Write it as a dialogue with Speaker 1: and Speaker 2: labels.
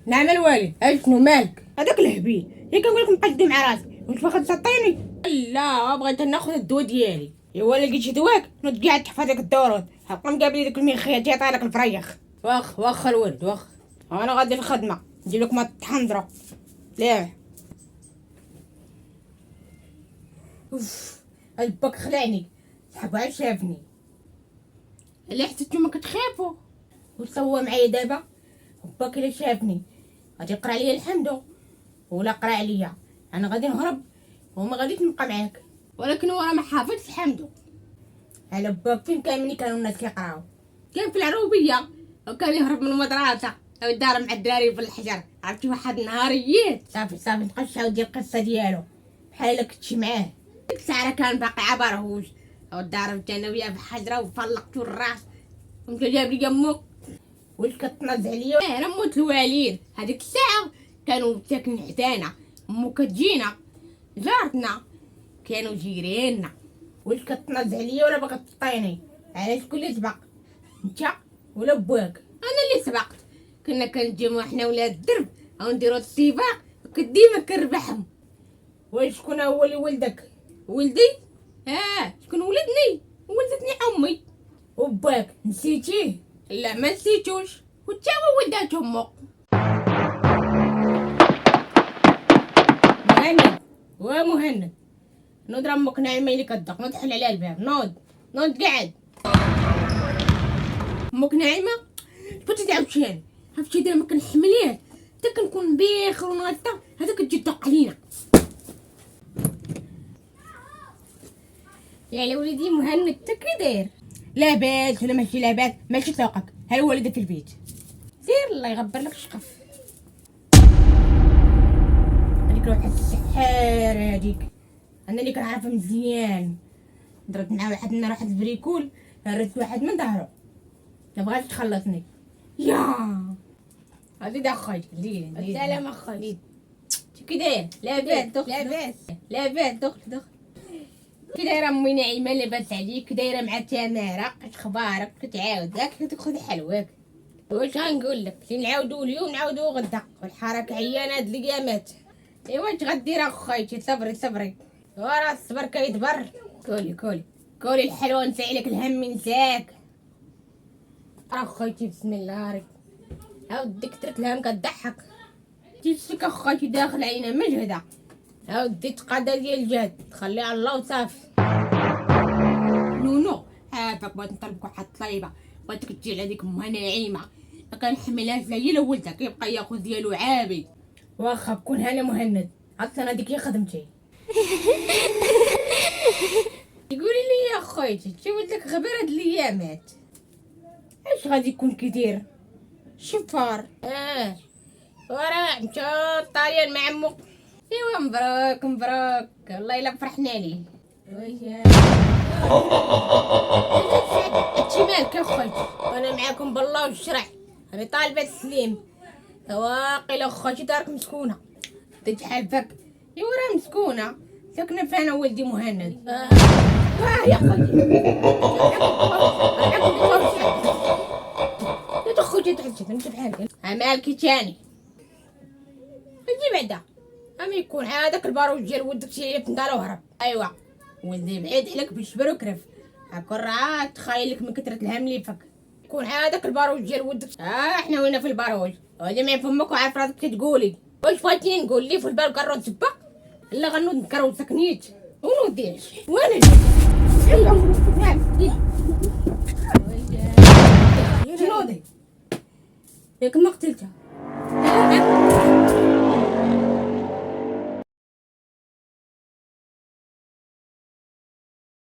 Speaker 1: نعم الوالد. شنو مالك؟ هذاك الهبيل اللي كنقول لك مقدم مع راسي واش باغا تسطيني؟ لا بغيت ناخذ الدواء ديالي. ايوا الا لقيتي دواك نوض قاعد تحفظ ديك الدورات. هبقى مقابلي ديك الميخيات تيعطي لك الفريخ. واخ الولد واخ. انا غادي الخدمه نجيب لك ما تحنضرو. ليه اوف الباك خلعني صاحبو عاد شافني. اللي حتى نتوما كتخافوا وسوا معايا دابا. باك الا شافني غادي يقرا عليا الحمدو ولا قرا عليا انا غادي نهرب وما غاديش نبقى معاك. ولكن هو راه ما حافظش الحمدو على باك. فين كان ملي كانوا الناس كيقراو؟ كان في العروبيه وكان يهرب من المدرسه او دار مع الدراري في الحجر. عرفتي واحد النهاريات صافي نبقاش عاودي القصه ديالو بحال الا كنتي معاه. ديك الساعه راه كان باقي عبرهوش او ضربت انا وياه في حجره وفلقتو الراس ومشى جاب لي امو واش كتنز عليا. انا موت الوالد. هذيك الساعه كانوا ساكنين حدانا. امو كتجينا جارتنا كانوا جيراننا. واش كتنز عليا ولا باغا تطيني؟ علاش شكون اللي سبق انت ولا باك؟ انا اللي سبقت. كنا كنجيو حنا ولاد الدرب او نديرو السباق ديما كنربحهم. واش شكون هو اللي ولدك؟ ولدي؟ شكون ولدني؟ ولدتني امي. وباك نسيتيه؟ لا ما نسيتوش وتا هو ولدات امو. مهند نوض راه امك نايمه اللي كتدق. نوض حل عليها الباب. نوض قاعد. امك نايمه بغيتي تعاودشيني. عرفتي دابا ما كنحمليه حتى كنكون بخير ونغطى هذا كتجي تدق علينا. يا وليدي مهند انت كي داير؟ لاباس ولا ماشي لاباس؟ ماشي سوقك ها الوالده في البيت. سير الله يغبر لك الشقف. هذيك واحد السحار هذيك انا اللي كنعرفها مزيان. درت مع واحد النهار واحد البريكول هرست واحد من ظهرو ما بغاش تخلصني. يا هادي دا خويا السلام اخويا كي داير؟ لاباس دخل كي دايره امي نعيمه لاباس عليك؟ كي دايره مع تماره؟ اش اخبارك؟ كتعاود ياك تاخذ حلواك. واش غنقول لك اللي نعاودو اليوم نعاودو غدا والحركه عيانه هاد الايامات. ايوا اش غدير اخويتي؟ صبري ورا الصبر كيدبر. كولي الحلوى نسعي لك الهم نساك. اخويتي بسم الله رك هاوديك ترك الهم كضحك. تيسك اخويتي داخل علينا مجهده. هاودي تقادا ديال الجهد تخليها على الله وصافي. نونو عافاك بغيت نطلبك واحد الطليبه. بغيتك تجي على ديك امها نعيمه ما كنحملهاش لا هي لا ولدها كيبقى ياخذ ديالو عابي. واخا كون هنا مهند اصلا هذيك هي خدمتي. يقولي لي يا خويتي جبت لك غبر هاد الايامات اش غادي يكون كيدير؟ شفار وراه مشى الطاليان مع عمو. ايوا مبروك والله الا فرحنا ليه. هادشي مالك يا خويتي وانا معاكم بالله والشرع. انا طالبه السليم واقيلا خويتي دارك مسكونه ديك حال فك. ايوا راه مسكونه ساكنه فانا ولدي مهند. يا خويتي لا تخرجي تحسب انت بحالك. مالكي تاني اجي بعدا اما يكون هذاك الباروج ديال ولدك شي فندال وهرب. ايوا ولدي بعيد عليك بالشبر وكرف هاكا راه تخايلك من كثره الهم اللي فك. يكون هذاك الباروج ديال ولدك. حنا وين في الباروج هادي ما فمك وعارف راسك كتقولي. واش بغيتيني نقول لي في البال كنرد زبا لا غنوض نكرو سكنيت ونوديش وانا نوضي ياك ما قتلتها.